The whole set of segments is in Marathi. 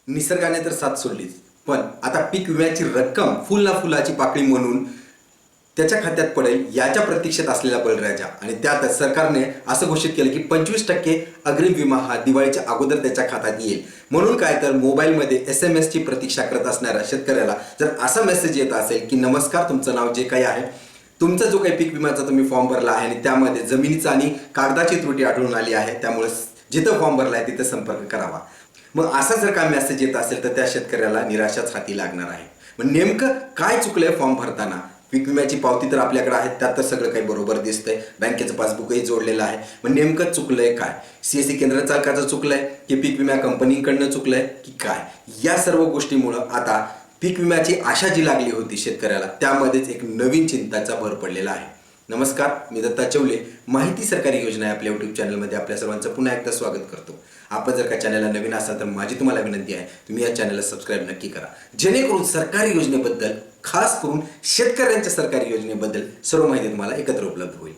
निसर्गाने तर साथ सोडलीच, पण आता पीक विम्याची रक्कम फुल ना फुलाची पाकळी म्हणून त्याच्या खात्यात पडेल याच्या प्रतीक्षेत असलेला बळीराजा. आणि त्यातच सरकारने असं घोषित केलं की 25% अग्रिम विमा हा दिवाळीच्या अगोदर त्याच्या खात्यात येईल. म्हणून काय तर मोबाईलमध्ये SMS ची प्रतीक्षा करत असणाऱ्या शेतकऱ्याला जर असा मेसेज येत असेल की नमस्कार, तुमचं नाव जे काही आहे, तुमचा जो काही पीक विम्याचा तुम्ही फॉर्म भरला आहे आणि त्यामध्ये जमिनीचा आणि कागदाची त्रुटी आढळून आली आहे, त्यामुळे जिथं फॉर्म भरला आहे तिथं संपर्क करावा. मग असा जर का मेसेज येत असेल तर त्या शेतकऱ्याला निराशाच हाती लागणार आहे. मग नेमकं काय चुकलंय फॉर्म भरताना? पीक विम्याची पावती तर आपल्याकडे आहे, त्यात तर सगळं काही बरोबर दिसतंय, बँकेचं पासबुकही जोडलेलं आहे. मग नेमकं चुकलंय काय? CSC केंद्र चालकाचं चुकलंय की पीक विमा कंपनीकडनं चुकलंय की काय? या सर्व गोष्टीमुळं आता पीक विम्याची आशा जी लागली होती शेतकऱ्याला, त्यामध्येच एक नवीन चिंताचा भर पडलेला आहे. नमस्कार, मी दत्ता चौले. माहिती सरकारी योजना या आपल्या यूट्यूब चॅनलमध्ये आपल्या सर्वांचं पुन्हा एकदा स्वागत करतो. आपण जर का चॅनलला नवीन असाल तर माझी तुम्हाला विनंती आहे, तुम्ही या चॅनलला सबस्क्राईब नक्की करा, जेणेकरून सरकारी योजनेबद्दल, खास करून शेतकऱ्यांच्या सरकारी योजनेबद्दल सर्व माहिती तुम्हाला एकत्र उपलब्ध होईल.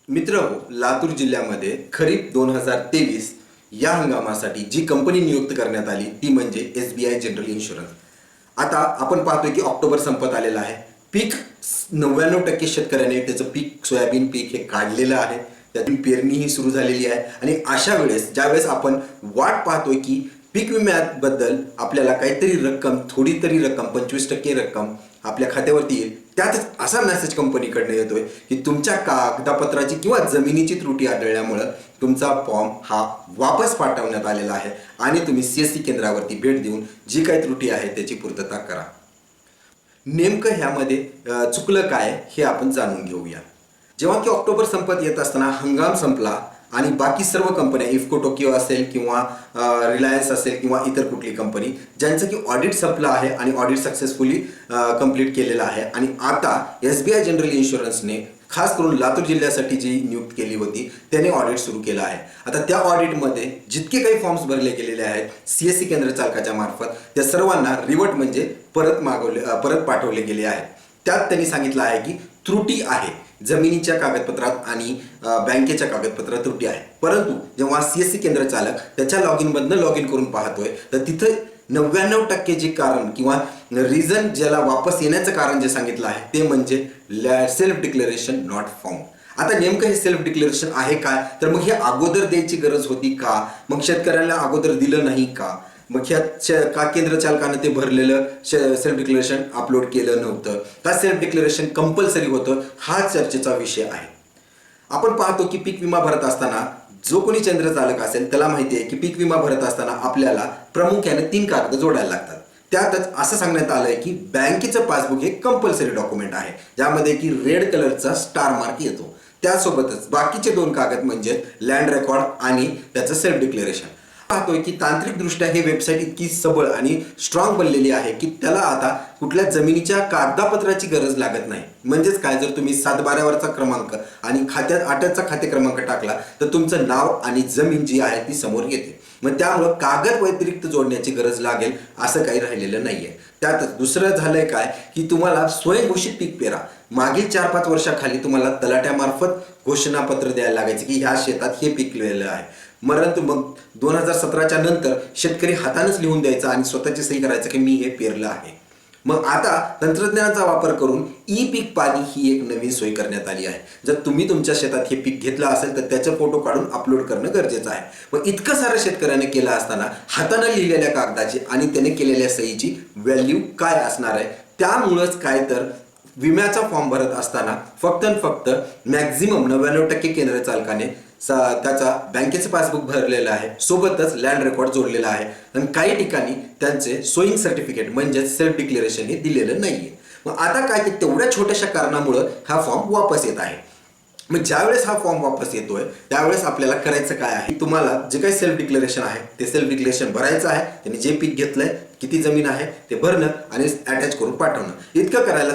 मित्रहो, लातूर जिल्ह्यामध्ये खरीप 2023 या हंगामासाठी जी कंपनी नियुक्त करण्यात आली ती म्हणजे SBI जनरल इन्शुरन्स. आता आपण पाहतोय की ऑक्टोबर संपत आलेला आहे. पीक 99% शेतकऱ्याने त्याचं पीक सोयाबीन पीक हे काढलेलं आहे. त्यातून पेरणीही सुरू झालेली आहे. आणि अशा वेळेस ज्यावेळेस आपण वाट पाहतोय की पीक विम्याबद्दल आपल्याला काहीतरी रक्कम, थोडी तरी रक्कम, 25% रक्कम आपल्या खात्यावरती येईल, त्यातच असा मेसेज कंपनीकडनं येतोय की तुमच्या कागदपत्राची किंवा जमिनीची त्रुटी आढळल्यामुळं तुमचा फॉर्म हा वापस पाठवण्यात आलेला आहे आणि तुम्ही CSC केंद्रावरती भेट देऊन जी काही त्रुटी आहे त्याची पूर्तता करा. नेमकं ह्यामध्ये चुकलं काय हे आपण जाणून घेऊया. जेव्हा की ऑक्टोबर संपत येत असताना हंगाम संपला आणि बाकी सर्व कंपन्या, इफ्को टोकियो असेल किंवा रिलायन्स असेल किंवा इतर कुठली कंपनी, ज्यांचं की ऑडिट संपलं आहे आणि ऑडिट सक्सेसफुली कंप्लीट केलेलं आहे, आणि आता SBI जनरल इन्शुरन्सने खास करून लातूर जिल्ह्यासाठी जी नियुक्त केली होती त्याने ऑडिट सुरू केलं आहे. आता त्या ऑडिटमध्ये जितके काही फॉर्म्स भरले गेलेले आहेत CSC केंद्र चालकाच्या मार्फत, त्या सर्वांना रिवर्ट म्हणजे परत पाठवले गेले आहेत. त्यात त्यांनी सांगितलं आहे की त्रुटी आहे, जमिनीच्या कागदपत्रात आणि बँकेच्या कागदपत्रात त्रुटी आहे. परंतु जेव्हा CSC केंद्र चालक त्याच्या लॉग इन करून पाहतोय तर तिथं 99% जे कारण किंवा रिझन, ज्याला वापस येण्याचं कारण जे सांगितलं आहे ते म्हणजे सेल्फ डिक्लेरेशन नॉट फाउंड. आता नेमकं हे सेल्फ डिक्लेरेशन आहे काय? तर मग हे अगोदर द्यायची गरज होती का? मग शेतकऱ्याला अगोदर दिलं नाही का? मग ह्या का केंद्र चालकानं ते भरलेलं सेल्फ डिक्लेरेशन अपलोड केलं नव्हतं का? सेल्फ डिक्लेरेशन कंपल्सरी होतं? हा चर्चेचा विषय आहे. आपण पाहतो की पीक विमा भरत असताना जो कोणी केंद्र चालक असेल त्याला माहिती आहे की पीक विमा भरत असताना आपल्याला प्रामुख्याने 3 कागद जोडायला लागतात. त्यातच असं सांगण्यात आलंय की बँकेचं पासबुक हे कंपल्सरी डॉक्युमेंट आहे, ज्यामध्ये की रेड कलरचा स्टार मार्क येतो. त्यासोबतच बाकीचे 2 कागद म्हणजे लँड रेकॉर्ड आणि त्याचं सेल्फ डिक्लेरेशन. पाहतोय की तांत्रिकदृष्ट्या हे वेबसाईट इतकी सबळ आणि स्ट्रॉंग बनलेली आहे की त्याला आता कुठल्या जमिनीच्या कागदपत्राची गरज लागत नाही. म्हणजेच काय, जर तुम्ही 712वरचा क्रमांक आणि खात्यात 8चा खाते क्रमांक टाकला तर तुमचं नाव आणि जमीन जी आहे ती समोर येते. मग त्यामुळं कागद व्यतिरिक्त जोडण्याची गरज लागेल असं काही राहिलेलं नाहीये. त्यातच दुसरं झालंय काय की तुम्हाला स्वयंघोषित पीक पेरा, मागील 4-5 वर्षाखाली तुम्हाला तलाट्यामार्फत घोषणापत्र द्यायला लागायचं की ह्या शेतात हे पिकलेलं आहे. परंतु मग 2017च्या नंतर शेतकरी हातानेच लिहून द्यायचा आणि स्वतःची सही करायचं की मी हे पेरलं आहे. मग आता तंत्रज्ञानाचा वापर करून पीक पाणी ही एक नवीन सोय करण्यात आली आहे. जर तुम्ही तुमच्या शेतात हे पीक घेतलं असेल तर त्याचे फोटो काढून अपलोड करणं गरजेचं आहे. मग इतकं सारं शेतकऱ्याने केलं असताना हाताने लिहिलेल्या कागदाची आणि त्याने केलेल्या सहीची व्हॅल्यू काय असणार आहे? त्यामुळंच काय तर विम्याचा फॉर्म भरत असताना फक्त मॅक्झिमम 99% केंद्र चालकाने त्याचा बँकेचं पासबुक भरलेलं आहे, सोबतच लँड रेकॉर्ड जोडलेला आहे, आणि काही ठिकाणी त्यांचे सोईंग सर्टिफिकेट म्हणजे सेल्फ डिक्लेरेशन हे दिलेलं नाहीये. मग आता काय, तेवढ्या छोट्याशा कारणामुळं हा फॉर्म वापस येत आहे. मग ज्यावेळेस हा फॉर्म वापस येतोय त्यावेळेस आपल्याला करायचं काय आहे, तुम्हाला जे काही सेल्फ डिक्लेरेशन आहे ते सेल्फ डिक्लेरेशन भरायचं आहे. त्यांनी जे पीक घेतलंय, किती जमीन आहे ते भरणं आणि अटॅच करून पाठवणं, इतकं करायला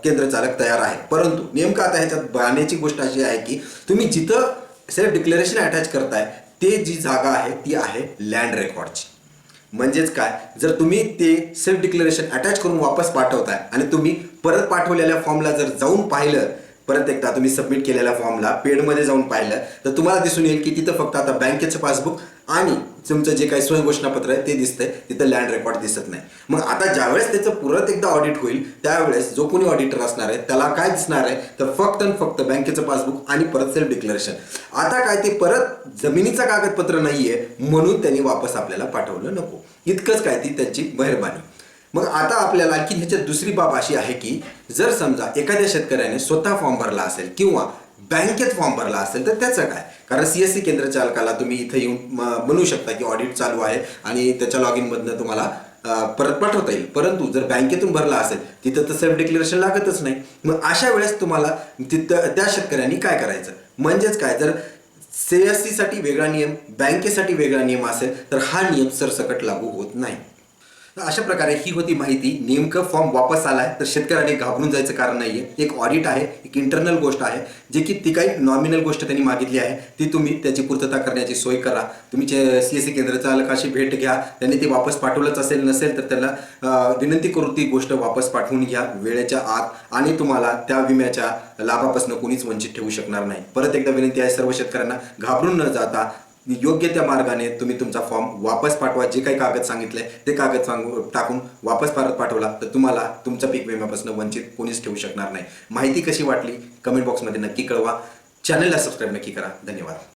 केंद्र चालक तयार आहे. परंतु नेमकं आता ह्याच्यात बघण्याची गोष्ट अशी आहे की तुम्ही जिथं सेल्फ डिक्लेरेशन अटॅच करताय ते जी जागा आहे ती आहे लँड रेकॉर्डची. म्हणजेच काय, जर तुम्ही ते सेल्फ डिक्लेरेशन अटॅच करून वापस पाठवताय आणि तुम्ही परत पाठवलेल्या फॉर्मला जर जाऊन पाहिलं, परत एकदा तुम्ही सबमिट केलेल्या फॉर्मला पेडमध्ये जाऊन पाहिलं तर तुम्हाला दिसून येईल की तिथं फक्त आता बँकेचं पासबुक आणि तुमचं जे काही स्वयंघोषणापत्र आहे ते दिसतंय, तिथं लँड रेकॉर्ड दिसत नाही. मग आता ज्यावेळेस त्याचं परत एकदा ऑडिट होईल त्यावेळेस जो कोणी ऑडिटर असणार आहे त्याला काय दिसणार आहे तर फक्त आणि फक्त बँकेचं पासबुक आणि परत सेल्फ डिक्लेरेशन. आता काय ते परत जमिनीचं कागदपत्र नाहीये म्हणून त्यांनी वापस आपल्याला पाठवलं नको, इतकंच काय ती त्यांची मेहरबानी. मग आता आपल्याला आणखी ह्याच्यात दुसरी बाब अशी आहे की जर समजा एखाद्या शेतकऱ्याने स्वतः फॉर्म भरला असेल किंवा बँकेत फॉर्म भरला असेल तर त्याचं काय. कारण CSC केंद्र चालकाला तुम्ही इथं येऊन म्हणू शकता की ऑडिट चालू आहे आणि त्याच्या लॉग इनमधनं तुम्हाला परत पाठवता येईल. परंतु जर बँकेतून भरला असेल तिथं तर सेल्फ डिक्लेरेशन लागतच नाही. मग अशा वेळेस तुम्हाला तिथं त्या शेतकऱ्यांनी काय करायचं, म्हणजेच काय, जर CSC साठी वेगळा नियम बँकेसाठी वेगळा नियम असेल तर हा नियम सरसकट लागू होत नाही. तर अशा प्रकारे ही होती माहिती. नेमकं फॉर्म वापस आलाय तर शेतकऱ्याने घाबरून जायचं कारण नाहीये. एक ऑडिट आहे, एक इंटरनल गोष्ट आहे, जे की ती काही नॉमिनल गोष्ट त्यांनी मागितली आहे ती तुम्ही त्याची पूर्तता करण्याची सोय करा. तुम्ही CSC केंद्र चालकाशी भेट घ्या, त्यांनी ते वापस पाठवलंच असेल नसेल तर त्याला विनंती करून ती गोष्ट वापस पाठवून घ्या वेळेच्या आत आणि तुम्हाला त्या विम्याच्या लाभापासून कोणीच वंचित ठेवू शकणार नाही. परत एकदा विनंती आहे सर्व शेतकऱ्यांना, घाबरून न जाता योग्य त्या मार्गाने तुम्ही तुमचा फॉर्म वापस पाठवा. जे काही कागद सांगितले ते कागद टाकून वापस परत पाठवला तर तुम्हाला तुमच्या पीक विम्यापासून वंचित कोणीच ठेवू शकणार नाही. माहिती कशी वाटली कमेंट बॉक्समध्ये नक्की कळवा. चॅनलला सबस्क्राईब नक्की करा. धन्यवाद.